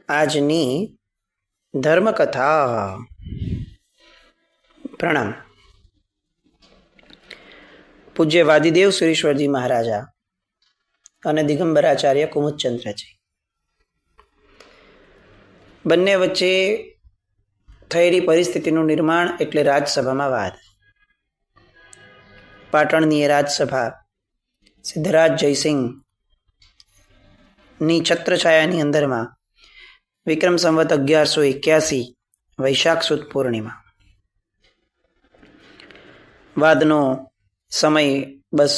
આજની ધર્મકથા. પ્રણામ. પૂજ્ય વાદીદેવ સુરેશ્વરજી મહારાજા અને દિગંબરાચાર્ય કુમુદચંદ્રજી બંને વચ્ચે થયેલી પરિસ્થિતિનું નિર્માણ એટલે રાજસભામાં વાદ. પાટણની એ રાજસભા સિદ્ધરાજ જયસિંહની છત્રછાયાની અંદરમાં વિક્રમ સંવત 1181 વૈશાખ સુદ પૂર્ણિમા. વાદનો સમય બસ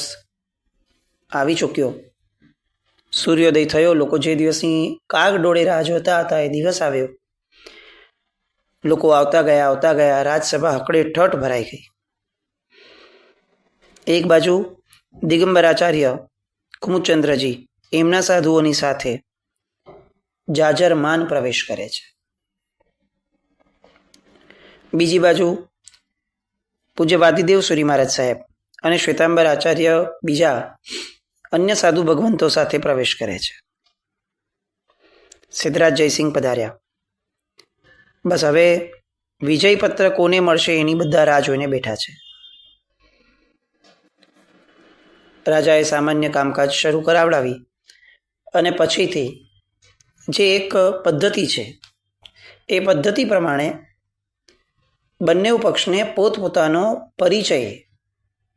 આવી ચૂક્યો. સૂર્યોદય થયો. લોકો જે દિવસની કાગ ડોળે રાહ જોતા હતા એ દિવસ આવ્યો. લોકો આવતા ગયા. રાજસભા હકડે ઠઠ ભરાઈ ગઈ. એક બાજુ દિગંબરાચાર્ય કુમુદચંદ્રજી એમના સાધુઓની સાથે જાજરમાન પ્રવેશ કરે છે. બીજી બાજુ પૂજ્ય વાદીદેવ સુરી મહારાજ સાહેબ અને શ્વેતાંબર આચાર્ય બીજા અન્ય સાધુ ભગવંતો સાથે પ્રવેશ કરે છે. સિદ્ધરાજ જયસિંહ પધાર્યા. બસ હવે વિજયપત્ર કોને મળશે એની બધા રાહ જોઈને બેઠા છે. રાજાએ સામાન્ય કામકાજ શરૂ કરાવડાવી અને પછીથી જે એક પદ્ધતિ છે એ પદ્ધતિ પ્રમાણે બંને પક્ષને પોતપોતાનો પરિચય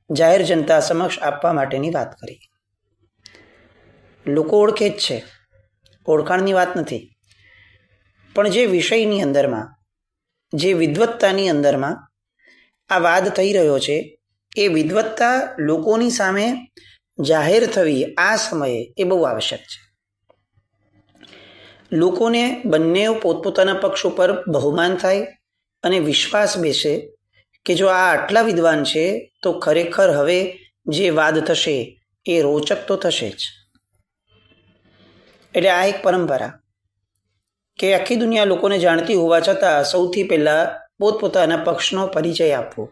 જાહેર જનતા સમક્ષ આપવા માટેની વાત કરી. લોકો ઓળખે જ છે, ઓળખાણની વાત નથી, પણ જે વિષયની અંદરમાં, જે વિદ્વત્તાની અંદરમાં આ વાદ થઈ રહ્યો છે એ વિદ્વત્તા લોકોની સામે જાહેર થવી આ સમયે એ બહુ આવશ્યક છે. લોકોને બંને પોતપોતાના પક્ષ ઉપર બહુમાન થાય અને વિશ્વાસ બેસે કે જો આ આટલા વિદ્વાન છે તો ખરેખર હવે જે વાદ થશે એ રોચક તો થશે જ. એટલે આ એક પરંપરા કે આખી દુનિયા લોકોને જાણતી હોવા છતાં સૌથી પહેલા પોતપોતાના પક્ષનો પરિચય આપવો.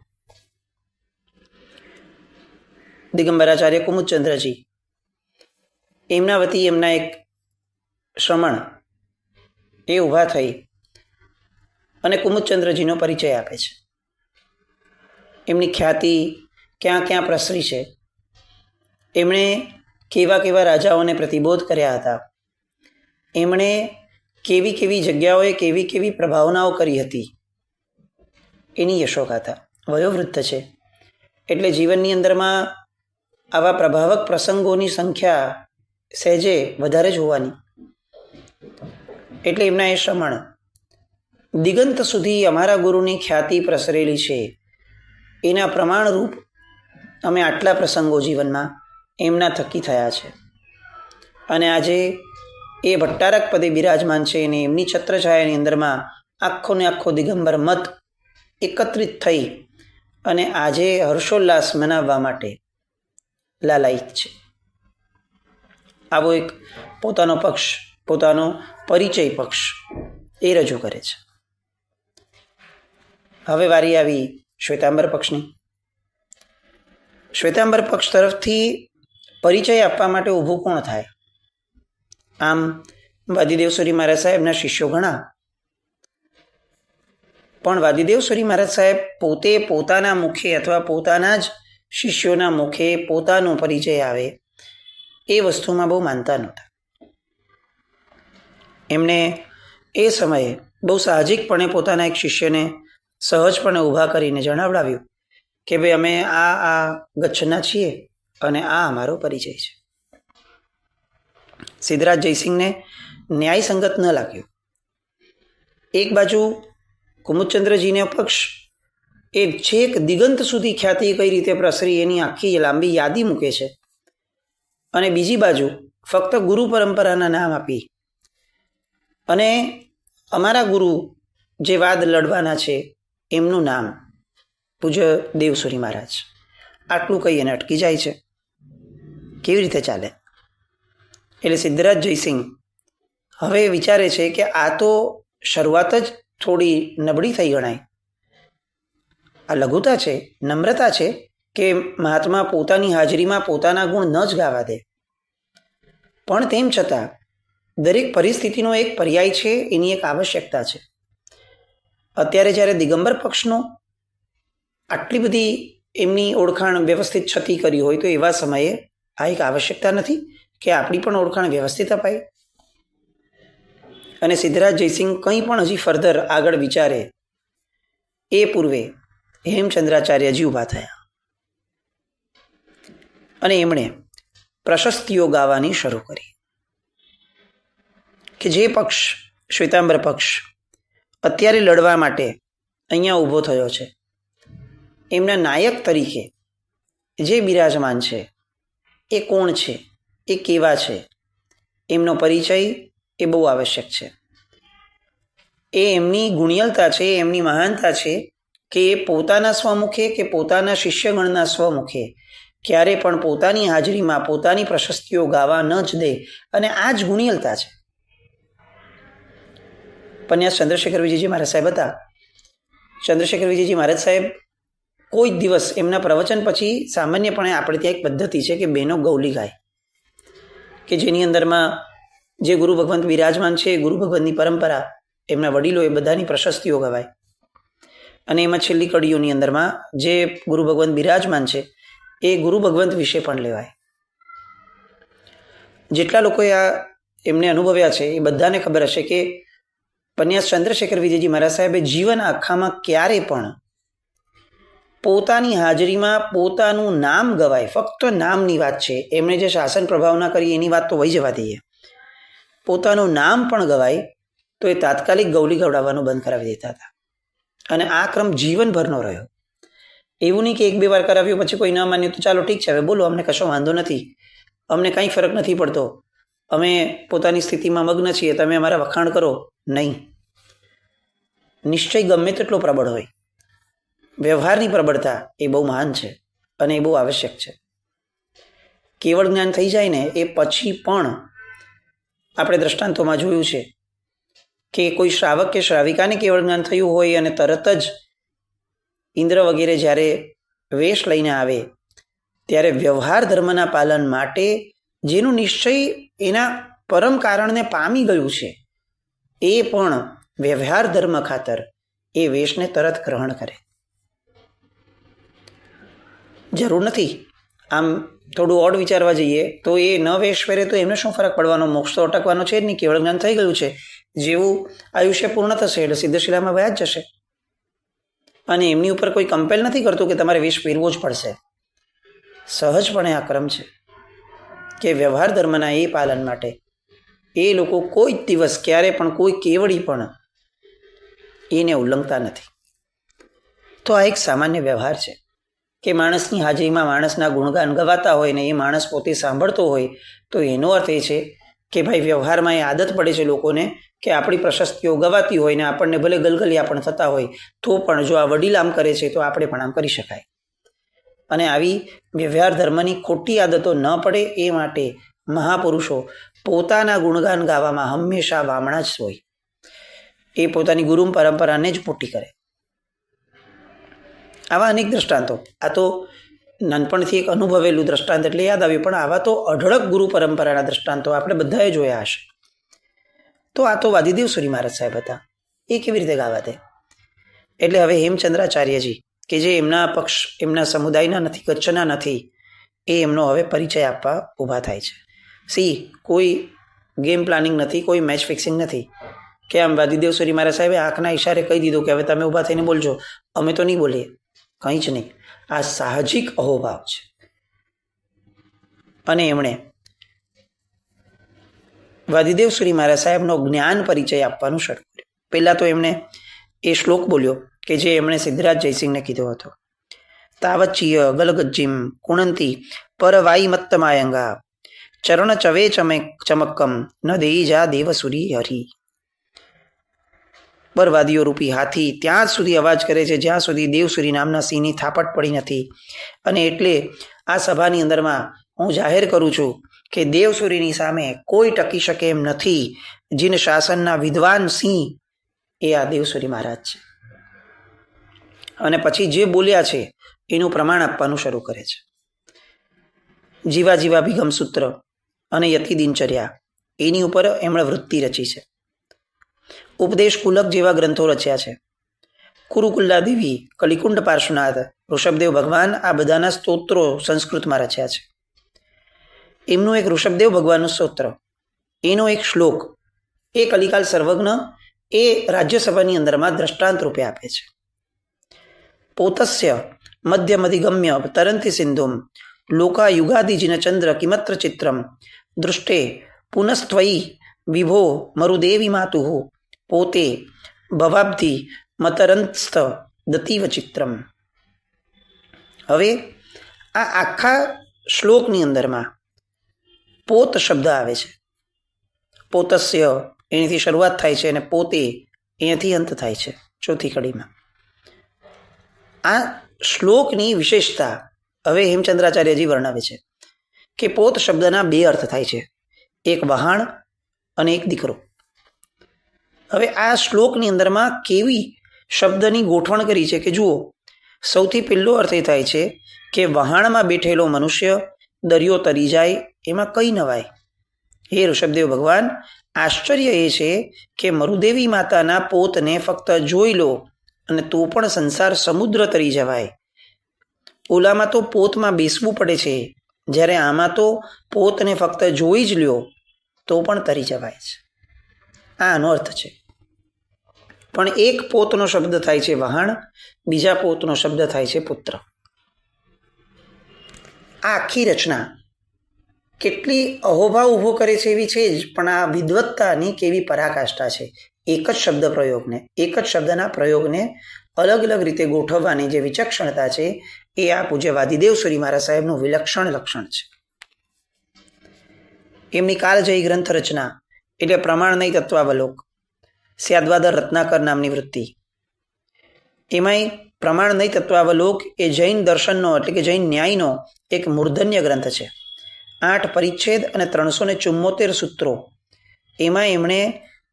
દિગંબરાચાર્ય કુમુદચંદ્રજી એમના વતી એમના એક શ્રમણ એ ઊભા થઈ અને કુમુદચંદ્રજીનો પરિચય આપે છે. એમની ખ્યાતિ ક્યાં ક્યાં પ્રસરી છે, એમણે કેવા કેવા રાજાઓને પ્રતિબોધ કર્યા હતા, એમણે કેવી કેવી જગ્યાઓએ કેવી કેવી પ્રભાવનાઓ કરી હતી એની યશોગાથા. વયોવૃદ્ધ છે એટલે જીવનની અંદરમાં આવા પ્રભાવક પ્રસંગોની સંખ્યા સહેજે વધારે જ હોવાની. એટલે એમના એ શ્રમણ દિગંત સુધી અમારા ગુરુની ખ્યાતિ પ્રસરેલી છે એના પ્રમાણરૂપ અમે આટલા પ્રસંગો જીવનમાં એમના થકી થયા છે. અને આજે એ ભટ્ટારક પદે બિરાજમાન છે અને એમની છત્રછાયાની અંદરમાં આખો ને આખો દિગંબર મત એકત્રિત થઈ અને આજે હર્ષોલ્લાસ મનાવવા માટે લાલાયિત છે. આવો એક પોતાનો પક્ષ, પોતાનો પરિચય પક્ષ એ રજૂ કરે છે. હવે વારી આવી શ્વેતાંબર પક્ષની. શ્વેતાંબર પક્ષ તરફથી પરિચય આપવા માટે ઊભું કોણ થાય? આમ વાદીદેવ સુરી મહારાજ સાહેબના શિષ્યો ઘણા, પણ વાદીદેવ સુરી મહારાજ સાહેબ પોતે પોતાના મુખે અથવા પોતાના જ શિષ્યોના મુખે પોતાનો પરિચય આવે એ વસ્તુમાં બહુ માનતા નહોતા. એમણે એ સમયે બહુ સાહજિકપણે પોતાના એક શિષ્યને સહજપણે ઊભા કરીને જણાવડાવ્યું કે ભાઈ અમે આ ગચ્છના છીએ અને આ અમારો પરિચય છે. સિદ્ધરાજ જયસિંહને ન્યાયસંગત ન લાગ્યો. એક બાજુ કુમુદચંદ્રજીનો પક્ષ એ છેક દિગંત સુધી ખ્યાતિ કઈ રીતે પ્રસરી એની આખી લાંબી યાદી મૂકે છે, અને બીજી બાજુ ફક્ત ગુરુ પરંપરાના નામ આપી અને અમારા ગુરુ જે વાદ લડવાના છે એમનું નામ પૂજ્ય દેવસુરી મહારાજ, આટલું કહી અને અટકી જાય છે. કેવી રીતે ચાલે? એટલે સિદ્ધરાજ જયસિંહ હવે વિચારે છે કે આ તો શરૂઆત જ થોડી નબળી થઈ ગણાય. આ લઘુતા છે, નમ્રતા છે કે મહાત્મા પોતાની હાજરીમાં પોતાના ગુણ ન જ ગાવા દે, પણ તેમ છતાં દરેક પરિસ્થિતિનો એક પર્યાય છે, એની એક આવશ્યકતા છે. અત્યારે જ્યારે દિગંબર પક્ષનો આટલી બધી એમની ઓળખાણ વ્યવસ્થિત છતી કરી હોય તો એવા સમયે આ એક આવશ્યકતા નથી કે આપણી પણ ઓળખાણ વ્યવસ્થિત અપાય. અને સિદ્ધરાજ જયસિંહ કંઈ પણ હજી ફર્ધર આગળ વિચારે એ પૂર્વે હેમચંદ્રાચાર્યજી ઊભા થયા અને એમણે પ્રશસ્તિઓ ગાવાની શરૂ કરી કે જે પક્ષ શ્વેતાંબર પક્ષ અત્યારે લડવા માટે અહીંયા ઊભો થયો છે, એમના નાયક તરીકે જે બિરાજમાન છે એ કોણ છે, એ કેવા છે, એમનો પરિચય એ બહુ આવશ્યક છે. એ એમની ગુણિયલતા છે, એમની મહાનતા છે કે એ પોતાના સ્વમુખે કે પોતાના શિષ્યગણના સ્વમુખે ક્યારે પણ પોતાની હાજરીમાં પોતાની પ્રશસ્તિઓ ગાવા ન જ દે. અને આ જ ગુણિયલતા છે. પન્યાસ ચંદ્રશેખર વિજયજી મહારાજ સાહેબ હતા. ચંદ્રશેખર વિજયજી મહારાજ સાહેબ કોઈ દિવસ એમના પ્રવચન પછી સામાન્યપણે આપણે ત્યાં એક પદ્ધતિ છે કે બહેનો ગૌલી ગાય, કે જેની અંદરમાં જે ગુરુ ભગવંત બિરાજમાન છે, ગુરુ ભગવંતની પરંપરા, એમના વડીલો, એ બધાની પ્રશસ્તિઓ ગવાય. અને એમાં છેલ્લી કડીઓની અંદરમાં જે ગુરુ ભગવંત બિરાજમાન છે એ ગુરુ ભગવંત વિશે પણ લેવાય. જેટલા લોકોએ આ એમને અનુભવ્યા છે એ બધાને ખબર હશે કે પન્યાસ ચંદ્રશેખર વિજયજી મહારાજ સાહેબે જીવન આખામાં ક્યારે પણ પોતાની હાજરીમાં પોતાનું નામ ગવાય, ફક્ત નામની વાત છે, એમણે જે શાસન પ્રભાવના કરી એની વાત તો વહી જવા દઈએ, પોતાનું નામ પણ ગવાય તો એ તાત્કાલિક ગૌલી ગવડાવવાનું બંધ કરાવી દેતા હતા. અને આ ક્રમ જીવનભરનો રહ્યો. એવું નહીં કે એક બે વાર કરાવ્યું પછી કોઈ ન માન્યું તો ચાલો ઠીક છે, હવે બોલો, અમને કશો વાંધો નથી, અમને કંઈ ફરક નથી પડતો, અમે પોતાની સ્થિતિમાં મગ્ન છીએ, તમે અમારા વખાણ કરો. નહીં, નિશ્ચય ગમે તેટલો પ્રબળ હોય, વ્યવહારની પ્રબળતા એ બહુ મહાન છે અને એ બહુ આવશ્યક છે. કેવળ જ્ઞાન થઈ જાય ને એ પછી પણ આપણે દ્રષ્ટાંતોમાં જોયું છે કે કોઈ શ્રાવક કે શ્રાવિકાને કેવળ જ્ઞાન થયું હોય અને તરત જ ઇન્દ્ર વગેરે જ્યારે વેશ લઈને આવે ત્યારે વ્યવહાર ધર્મના પાલન માટે જેનું નિશ્ચય એના પરમ કારણને પામી ગયું છે એ પણ વ્યવહાર ધર્મ ખાતર એ વેશને તરત ગ્રહણ કરે. જરૂર નથી, આમ થોડું ઓડ વિચારવા જઈએ તો એ ન વેશ પહેરે તો એમને શું ફરક પડવાનો, મોક્ષ તો અટકવાનો છે જ નહીં, કેવળ જ્ઞાન થઈ ગયું છે. જેવું આયુષ્ય પૂર્ણ થશે એટલે સિદ્ધશિલામાં વયા જ જશે. અને એમની ઉપર કોઈ કમ્પેલ નથી કરતું કે તમારે વેશ પહેરવો જ પડશે. સહજપણે આ ક્રમ છે કે વ્યવહાર ધર્મના એ પાલન માટે એ લોકો કોઈ દિવસ ક્યારે પણ કોઈ કેવડી પણ એને ઉલ્લંઘતા નથી. તો આ એક સામાન્ય વ્યવહાર છે કે માણસની હાજરીમાં માણસના ગુણગાન ગવાતા હોય ને એ માણસ પોતે સાંભળતો હોય તો એનો અર્થ એ છે કે ભાઈ વ્યવહારમાં એ આદત પડે છે લોકોને કે આપણી પ્રશસ્તિઓ ગવાતી હોય ને આપણને ભલે ગલગલિયા પણ થતા હોય તો પણ જો આ વડીલ આમ કરે છે તો આપણે પણ આમ કરી શકાય. અને આવી વ્યવહાર ધર્મની ખોટી આદતો ન પડે એ માટે મહાપુરુષો પોતાના ગુણગાન ગાવામાં હંમેશા વામણા જ હોય. એ પોતાની ગુરુ પરંપરાને જ મોટી કરે. આવા અનેક દ્રષ્ટાંતો, આ તો નાનપણથી એક અનુભવેલું દ્રષ્ટાંત એટલે યાદ આવ્યું, પણ આવા તો અઢળક ગુરુ પરંપરાના દ્રષ્ટાંતો આપણે બધાએ જોયા હશે. તો આ તો વાદીદેવ સુરી મહારાજ સાહેબ હતા, એ કેવી રીતે ગાવા દે? એટલે હવે હેમચંદ્રાચાર્યજી કે જે એમના પક્ષ એમના સમુદાયના નથી, કચ્છના નથી, એ એમનો હવે પરિચય આપવા ઊભા થાય છે. કોઈ ગેમ પ્લાનિંગ નથી, કોઈ મેચ ફિક્સિંગ નથી કે આમ વાદીદેવ સુરી મહારાજ સાહેબે આંખના ઈશારે કહી દીધું કે હવે તમે ઊભા થઈને બોલજો, અમે તો નહીં બોલીએ, કંઈ જ નહીં. આ સાહજિક અહોભાવ છે. અને એમણે વાદીદેવ સુરી મહારાજ સાહેબનો જ્ઞાન પરિચય આપવાનું શરૂ કર્યું. પહેલાં તો એમણે એ શ્લોક બોલ્યો કે જે એમણે સિદ્ધરાજ જયસિંહને કીધો હતો, તાવચ્ચિય ગલગજ્જીમ કુણંતી પરવાઈ મત્તમાયંગા ચરણ ચવે ચમક્કમ ન દેઈ જા દેવસુરી હરી. બરવાદીઓ રૂપી હાથી ત્યાં સુધી અવાજ કરે છે જ્યાં સુધી દેવસુરી નામના સિંહની થાપટ પડી નથી. અને એટલે આ સભાની અંદરમાં હું જાહેર કરું છું કે દેવસુરીની સામે કોઈ ટકી શકે એમ નથી. જીન શાસનના વિદ્વાન સિંહ એ આ દેવસુરી મહારાજ છે. અને પછી જે બોલ્યા છે એનું પ્રમાણ આપવાનું શરૂ કરે છે. જીવા જીવા ભીગમ સૂત્ર અને યતિ દિનચર્યા એની ઉપર એમણે વૃત્તિ રચી છે. ઉપદેશ કુલક જેવા ગ્રંથો રચ્યા છે. કુરુકુલ્લા દેવી, કલિકુંડ પાર્શ્વનાથ, ઋષભદેવ ભગવાન આ બધાના સ્તોત્રો સંસ્કૃતમાં રચ્યા છે. એમનું એક ઋષભદેવ ભગવાનનું સ્તોત્ર, એનો એક શ્લોક એ કલિકાલ સર્વજ્ઞ એ રાજ્યસભાની અંદરમાં દ્રષ્ટાંત રૂપે આપે છે. પોતસ્ય મધ્યમધિગમ્ય તરંતિ સિંધુમ લોકા યુગાદિજીન ચંદ્ર કિમત્ર ચિત્રમ દૃષ્ટે પુનસ્ત્વયી વિભો મરુદેવી માતુઃ પોતે ભવાબ્ધિ મતરંસ્ત દતીવ ચિત્રમ. હવે આ આખા શ્લોકની અંદરમાં પોત શબ્દ આવે છે. પોતસ્ય એનાથી શરૂઆત થાય છે અને પોતે અહીંયાથી અંત થાય છે ચોથી કડીમાં. આ શ્લોકની વિશેષતા હવે હેમચંદ્રાચાર્યજી વર્ણવે છે કે પોત શબ્દના બે અર્થ થાય છે, એક વહાણ અને એક દીકરો. હવે આ શ્લોકની અંદરમાં કેવી શબ્દની ગોઠવણ કરી છે કે જુઓ, સૌથી પહેલો અર્થ એ થાય છે કે વહાણમાં બેઠેલો મનુષ્ય દરિયો તરી જાય એમાં કઈ નવાય. હે ઋષભદેવ ભગવાન, આશ્ચર્ય એ છે કે મરુદેવી માતાના પોતને ફક્ત જોઈ લો અને તો પણ સંસાર સમુદ્ર તરી જવાય. ઓલામાં તો પોતમાં બેસવું પડે છે, જ્યારે આમાં તો પોતને ફક્ત જોઈ જ લ્યો તો પણ તરી જવાય છે. આ આનો અર્થ છે. પણ એક પોતનો શબ્દ થાય છે વહાણ, બીજા પોતનો શબ્દ થાય છે પુત્ર. આ આખી રચના કેટલી અહોભાવ ઊભો કરે છે એવી છે જ, પણ આ વિદ્વત્તાની કેવી પરાકાષ્ઠા છે. એક જ શબ્દ પ્રયોગને, એક જ શબ્દના પ્રયોગને અલગ અલગ રીતે ગોઠવવાની જે વિચક્ષણતા છે એ આ પૂજ્ય વાદીદેવ સુરી મહારાજ સાહેબનું વિલક્ષણ લક્ષણ છે. એમની કાલજયી ગ્રંથ રચના એટલે પ્રમાણનય તત્વાવલોક, સ્યાદ્વાદર રત્નાકર નામની વૃત્તિ. એમાંય પ્રમાણનય તત્વાવલોક એ જૈન દર્શનનો એટલે કે જૈન ન્યાયનો એક મૂર્ધન્ય ગ્રંથ છે. 8 પરિચ્છેદ અને 374 સૂત્રો. એમાં એમણે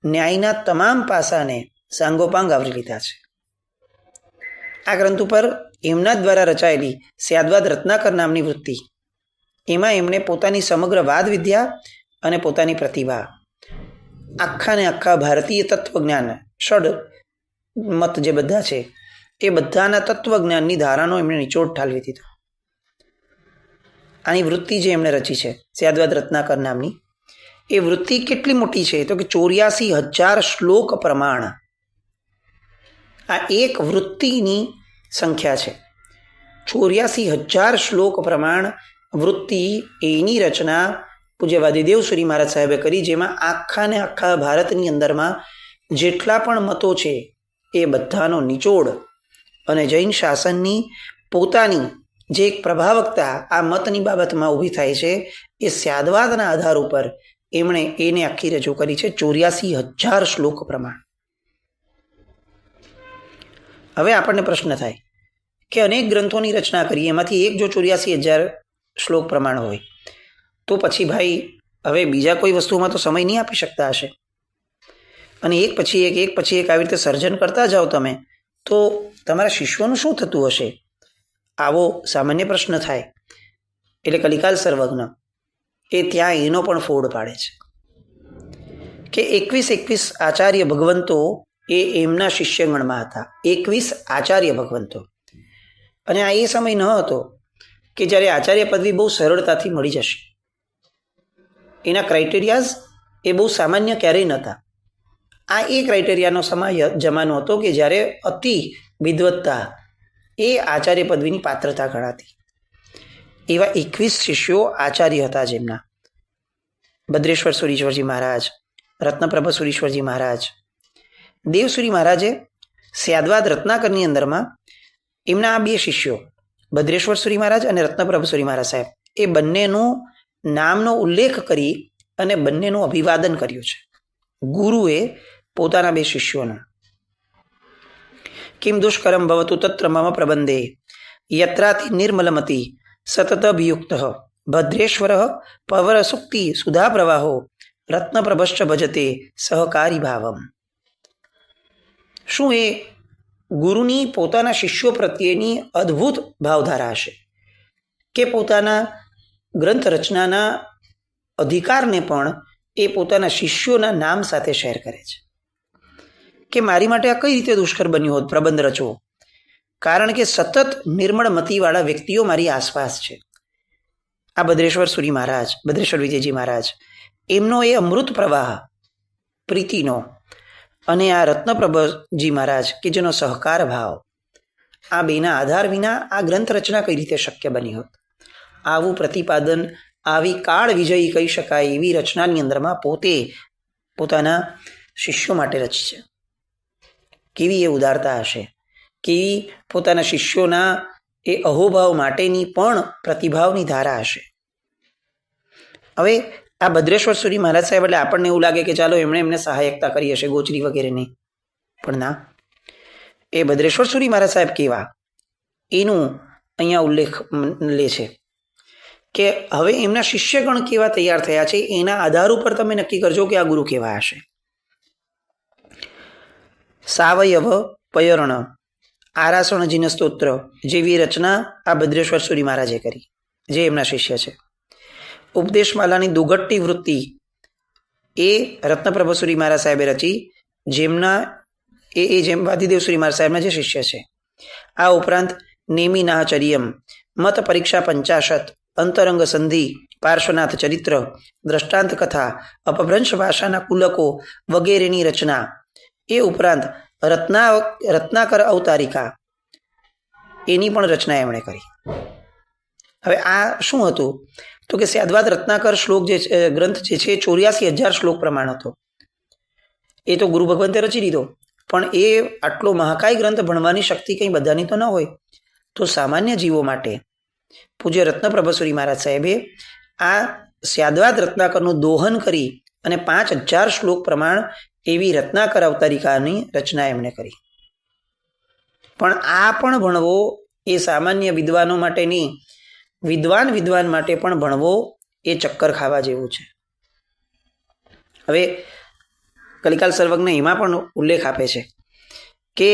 ન્યાયના તમામ પાસાને સાંગોપાંગ આવરી લીધા છે. આ ગ્રંથ ઉપર એમના દ્વારા રચાયેલી સ્યાદ્વાદ રત્નાકર નામની વૃત્તિ, એમાં એમણે પોતાની સમગ્ર વાદ વિદ્યા અને પોતાની પ્રતિભા આખા ને આખા ભારતીય તત્વજ્ઞાન ષડ મત જે બધા છે એ બધાના તત્વજ્ઞાનની ધારાનો એમણે નિચોડ ઠાલવી દીધો. આની વૃત્તિ જે એમણે રચી છે સ્યાદ્વાદ રત્નાકર નામની, એ વૃત્તિ કેટલી મોટી છે તો કે 84,000 શ્લોક પ્રમાણ. આ એક વૃત્તિની સંખ્યા છે. 84,000 શ્લોક પ્રમાણ વૃત્તિ એની રચના પૂજ્ય વાદીદેવ સુરી મહારાજ સાહેબે કરી, જેમાં આખા ને આખા ભારતની અંદરમાં જેટલા પણ મતો છે એ બધાનો નિચોડ અને જૈન શાસનની પોતાની જે એક પ્રભાવકતા આ મતની બાબતમાં ઊભી થાય છે એ સ્યાદવાદના આધાર ઉપર એમણે એને આખી રજૂ કરી છે. 84,000 શ્લોક પ્રમાણ. હવે આપણને પ્રશ્ન થાય કે અનેક ગ્રંથોની રચના કરી, એમાંથી એક જો 84,000 શ્લોક પ્રમાણ હોય તો પછી ભાઈ હવે બીજા કોઈ વસ્તુમાં તો સમય નહીં આપી શકતા હશે, અને એક પછી એક આવી રીતે સર્જન કરતા જાઓ તમે, તો તમારા શિષ્યોનું શું થતું હશે? આવો સામાન્ય પ્રશ્ન થાય. એટલે કલિકાલ સર્વજ્ઞ એ ત્યાં એનો પણ ફોડ પાડે છે કે 21 આચાર્ય ભગવંતો એ એમના શિષ્યગણમાં હતા. 21 આચાર્ય ભગવંતો. અને આ એ સમય ન હતો કે જ્યારે આચાર્ય પદવી બહુ સરળતાથી મળી જશે. એના ક્રાઇટેરિયાઝ એ બહુ સામાન્ય ક્યારેય નહોતા. આ એ ક્રાઇટેરિયાનો સમય જમાનો હતો કે જ્યારે અતિ વિદ્વત્તા એ આચાર્ય પદવીની પાત્રતા ગણાતી. એવા 21 શિષ્યો આચાર્ય હતા, જેમના ભદ્રેશ્વર સુરીશ્વરજી મહારાજ, રત્નપ્રભ સુરીશ્વરજી મહારાજ, દેવસુરી મહારાજે સ્યાદવાદ રત્નાકરની અંદરમાં એમના આ 2 શિષ્યો ભદ્રેશ્વર સુરી મહારાજ અને રત્નપ્રભ સુરી મહારાજ સાહેબ એ બંનેનું નામનો ઉલ્લેખ કરી અને બંનેનું અભિવાદન કર્યું છે ગુરુએ પોતાના 2 શિષ્યોનું. કિમ દુષ્કરમ ભવતુ તત્ર મમ પ્રબંધે યત્રાતિ નિર્મલમતી સતત અભિયુક્ત ભદ્રેશ્વર પવર સુક્તિ સુધા પ્રવાહો રત્નપ્રભશ્ચ ભજતે સહકારી ભાવમ. શું એ ગુરુની પોતાના શિષ્યો પ્રત્યેની અદ્ભુત ભાવધારા હશે કે પોતાના ગ્રંથ રચનાના અધિકારને પણ એ પોતાના શિષ્યોના નામ સાથે શેર કરે છે કે મારી માટે આ કઈ રીતે દુષ્કર બન્યું હોત પ્રબંધ રચવો, કારણ કે સતત નિર્મળ મતિવાળા વ્યક્તિઓ મારી આસપાસ છે. આ ભદ્રેશ્વર સુરી મહારાજ, ભદ્રેશ્વર વિજયજી મહારાજ, એમનો એ અમૃત પ્રવાહ પ્રીતિનો, અને આ રત્નપ્રભજી મહારાજ કે જેનો સહકાર ભાવ, આ બેના આધાર વિના આ ગ્રંથ રચના કઈ રીતે શક્ય બની હોત. આવું પ્રતિપાદન, આવી કાળ વિજયી કહી શકાય એવી રચનાની અંદરમાં પોતે પોતાના શિષ્યો માટે રચી છે. કેવી એ ઉદારતા હશે, કેવી પોતાના શિષ્યોના એ અહોભાવ માટેની પણ પ્રતિભાવની ધારા હશે. હવે આ ભદ્રેશ્વર સુરી મહારાજ સાહેબ એટલે આપણને એવું લાગે કે ચાલો એમને સહાયકતા કરી હશે ગોચરી વગેરે નહીં, પણ ના, એ ભદ્રેશ્વર સુરી મહારાજ સાહેબ કેવા એનું અહીંયા ઉલ્લેખ લે છે કે હવે એમના શિષ્યગણ કેવા તૈયાર થયા છે એના આધાર ઉપર તમે નક્કી કરજો કે આ ગુરુ કેવા હશે. સાવયવ પયર્ણ આરાસણ જીન સ્તોત્ર જેવી રચના આ ભદ્રેશ્વર સુરી મહારાજે કરી, જે એમના શિષ્ય છે. ઉપદેશમાલાની દુઘટ્ટી વૃત્તિ એ રત્નપ્રભ સુરી મહારાજ સાહેબે રચી, જેમના જેમ વાદીદેવ સુરી મહારાજ સાહેબના જે શિષ્ય છે. આ ઉપરાંત નેમી નાહચર્યમ, મત પરીક્ષા 50, અંતરંગ સંધિ, પાર્શ્વનાથ ચરિત્ર, દ્રષ્ટાંત કથા, અપભ્રંશ ભાષાના કુલકો વગેરેની રચના. એ ઉપરાંત રત્નાકર અવતારિકા એની પણ રચના એમણે કરી. હવે આ શું હતું તો કે સ્યાદવાદ રત્નાકર શ્લોક જે ગ્રંથ જે છે 84,000 શ્લોક પ્રમાણ હતો. એ તો ગુરુ ભગવંતે રચી દીધો, પણ એ આટલો મહાકાય ગ્રંથ ભણવાની શક્તિ કંઈ બધાની તો ન હોય. તો સામાન્ય જીવો માટે પૂજ્ય રત્નપ્રભ સુરી મહારાજ સાહેબે આ સ્યાદવાદ રત્નાકરનું દોહન કરી અને 5,000 શ્લોક પ્રમાણ એવી રત્નાકર અવતારિકાની રચના એમણે કરી. પણ આ પણ ભણવો એ સામાન્ય વિદ્વાનો માટે નહીં, વિદ્વાન માટે પણ ભણવો એ ચક્કર ખાવા જેવું છે. હવે કલિકાલ સર્વજ્ઞ એમાં પણ ઉલ્લેખ આપે છે કે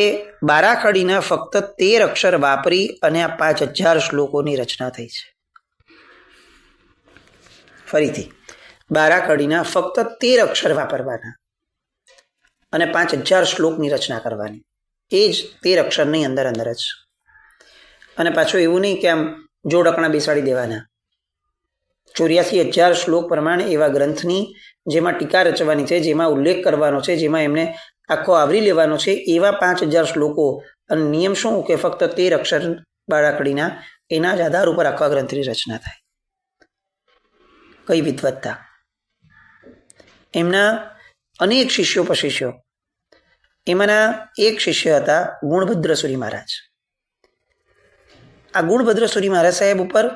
બારાખડીના ફક્ત 13 અક્ષર વાપરી અને આ 5,000 શ્લોકોની રચના થઈ છે. ફરીથી બારાખડીના ફક્ત 13 અક્ષર વાપરવાના અને 5,000 શ્લોકની રચના કરવાની, એ જ 13 અક્ષરની અંદર જ. અને પાછું એવું નહીં કે આમ જોડકણા બેસાડી દેવાના. 84,000 શ્લોક પ્રમાણે એવા ગ્રંથની જેમાં ટીકા રચવાની છે, જેમાં ઉલ્લેખ કરવાનો છે, જેમાં એમને આખો આવરી લેવાનો છે, એવા 5,000 શ્લોકો. અને નિયમ શું કે ફક્ત 13 અક્ષર બારાખડીના, એના જ આધાર ઉપર આખા ગ્રંથની રચના થાય. કઈ વિદ્વત્તા! એમના અનેક શિષ્યો પ્રશિષ્યો. એમાંના એક શિષ્ય હતા ગુણભદ્ર સુરી મહારાજ. આ ગુણભદ્ર સુરી મહારાજ સાહેબ ઉપર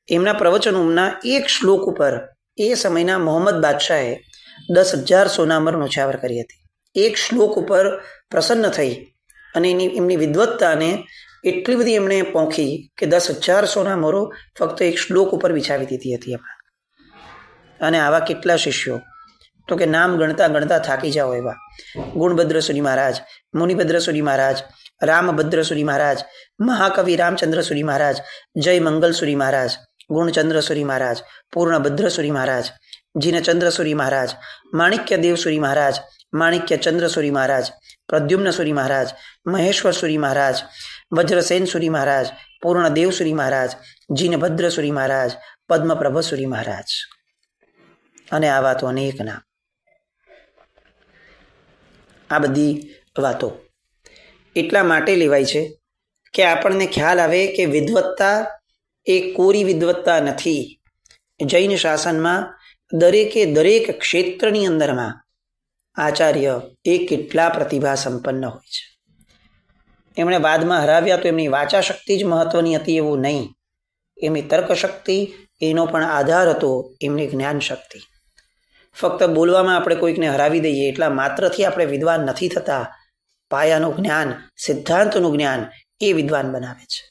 એમના પ્રવચનોના એક શ્લોક ઉપર એ સમયના મોહમ્મદ બાદશાહે 10,000 સોનામર નોછાવર કરી હતી. એક શ્લોક ઉપર પ્રસન્ન થઈ અને એમની વિદ્વત્તાને એટલી બધી એમણે પોંખી કે 10,000 સોનામરો ફક્ત એક શ્લોક ઉપર બિછાવી દીધી હતી એમણે. અને આવા કેટલા શિષ્યો તો કે નામ ગણતા થાકી જાઓ એવા. ગુણભદ્ર સુરી મહારાજ, મુનિભદ્ર સુરી મહારાજ, રામભદ્ર સુરી મહારાજ, મહાકવિ રામચંદ્ર સુરી મહારાજ, જય મંગલ સુરી મહારાજ, ગુણચંદ્ર સુરી મહારાજ, પૂર્ણભદ્ર સુરી મહારાજ, જીનચંદ્ર સુરી મહારાજ, માણિક્ય દેવ સુરી મહારાજ, માણિક્ય ચંદ્ર સુરી મહારાજ, પ્રદ્યુમ્ન સુરી મહારાજ, મહેશ્વર સુરી મહારાજ, વજ્રસેન સુરી મહારાજ, પૂર્ણદેવ સુરી મહારાજ, જીનભદ્ર સુરી મહારાજ, પદ્મપ્રભ સુરી મહારાજ. અને આવા તો અનેક નામ. આ બધી વાતો એટલા માટે લેવાય છે કે આપણને ખ્યાલ આવે કે વિદ્વત્તા એ કોરી વિદ્વત્તા નથી. જૈન શાસનમાં દરેક ક્ષેત્રની અંદરમાં આચાર્ય એ કેટલા પ્રતિભા સંપન્ન હોય છે. એમણે વાદમાં હરાવ્યા તો એમની વાચા શક્તિ જ મહત્વની હતી એવું નહીં. એમની તર્ક શક્તિ એનો પણ આધાર હતો એમની જ્ઞાન શક્તિ. ફક્ત બોલવામાં આપણે કોઈકને હરાવી દઈએ એટલા માત્રથી આપણે વિદ્વાન નથી થતા. પાયાનું જ્ઞાન, સિદ્ધાંતનું જ્ઞાન એ વિદ્વાન બનાવે છે.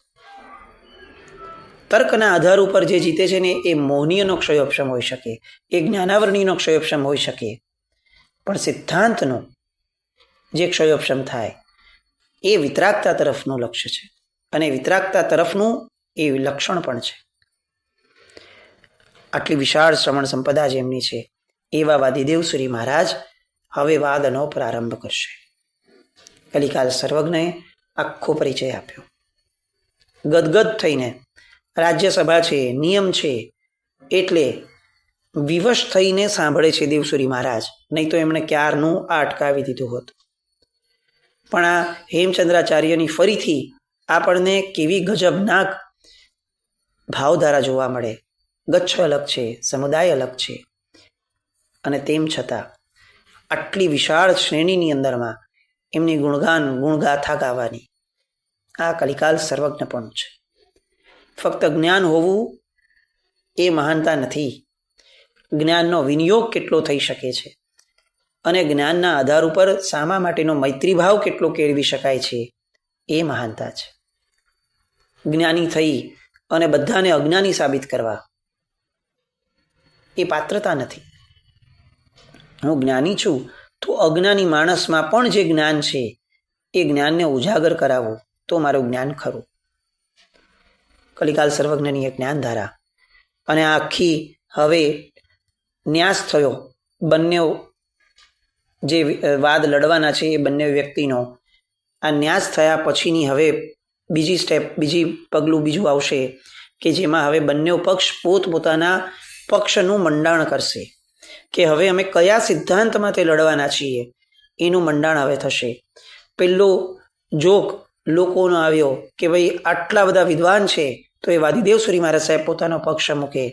તર્કના આધાર ઉપર જે જીતે છે ને એ મૌનીયનો ક્ષયોપશમ હોઈ શકે, એ જ્ઞાનાવરણીનો ક્ષયોપશમ હોઈ શકે, પણ સિદ્ધાંતનો જે ક્ષયોપશમ થાય એ વિતરાગતા તરફનું લક્ષ્ય છે અને વિતરાગતા તરફનું એ લક્ષણ પણ છે. આટલી વિશાળ શ્રવણ સંપદા જેમની છે એવા વાદીદેવ શ્રી મહારાજ હવે વાદનો પ્રારંભ કરશે. કલિકાલ સર્વજ્ઞએ આખો પરિચય આપ્યો. ગદગદ થઈને, રાજ્યસભા છે, નિયમ છે એટલે વિવશ થઈને સાંભળે છે દેવસુરી મહારાજ, નહીં તો એમણે ક્યારનું આ અટકાવી દીધું હતું. પણ આ હેમચંદ્રાચાર્યની ફરીથી આપણને કેવી ગજબનાક ભાવધારા જોવા મળે. ગચ્છ અલગ છે, સમુદાય અલગ છે, અને તેમ છતાં આટલી વિશાળ શ્રેણીની અંદરમાં એમની ગુણગાથા ગાવાની આ કલિકાલ સર્વજ્ઞપણું છે. ફક્ત જ્ઞાન હોવું એ મહાનતા નથી. જ્ઞાનનો વિનિયોગ કેટલો થઈ શકે છે અને જ્ઞાનના આધાર ઉપર સામા માટેનો મૈત્રીભાવ કેટલો કેળવી શકાય છે એ મહાનતા છે. જ્ઞાની થઈ અને બધાને અજ્ઞાની સાબિત કરવા એ પાત્રતા નથી. હું જ્ઞાની છું તો અજ્ઞાની માણસમાં પણ જે જ્ઞાન છે એ જ્ઞાનને ઉજાગર કરાવવું તો મારું જ્ઞાન ખરું. કલિકાલ સર્વજ્ઞની એક જ્ઞાનધારા. અને આ આખી હવે ન્યાસ થયો બંને જે વાદ લડવાના છે એ બંને વ્યક્તિનો. આ ન્યાસ થયા પછીની હવે બીજી પગલું બીજું આવશે કે જેમાં હવે બંને પક્ષ પોતપોતાના પક્ષનું મંડાણ કરશે કે હવે અમે કયા સિદ્ધાંતમાં તે લડવાના છીએ એનું મંડાણ હવે થશે. પેલો જોક લોકોનો આવ્યો કે ભાઈ આટલા બધા વિદ્વાન છે તો એ વાદીદેવ શ્રી મહારાજ સાહેબ પોતાનો પક્ષ મૂકે.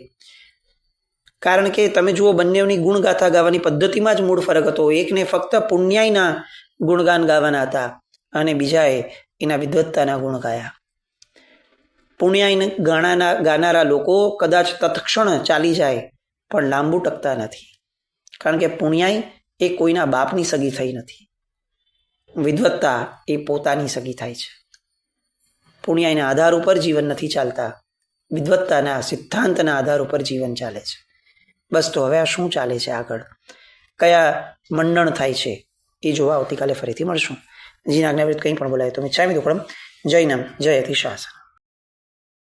કારણ કે તમે જુઓ, બંનેની ગુણગાથા ગાવાની પદ્ધતિમાં જ મૂળ ફરક હતો. એકને ફક્ત પુણ્યાયના ગુણગાન ગાવાના હતા અને બીજાએ એના વિદ્વત્તાના ગુણ ગાયા. પુણ્યાય ગાનારા લોકો કદાચ તત્ક્ષણ ચાલી જાય પણ લાંબુ ટકતા નથી. કારણ કે પુણ્યાય એ કોઈના બાપની સગી થઈ નથી. વિદ્વત્તા એ પોતાની સગી થાય છે. પુણ્યાયના આધાર ઉપર જીવન નથી ચાલતા, વિદ્વત્તાના સિદ્ધાંતના આધાર ઉપર જીવન ચાલે છે. બસ તો હવે આ શું ચાલે છે આગળ, કયા મંડણ થાય છે એ જોવા આવતીકાલે ફરીથી મળશું. જીના આજ્ઞાવૃત કંઈ પણ બોલાય તો મિચ્છામિ દુક્કડમ. જય નામ જય અતિશાસન.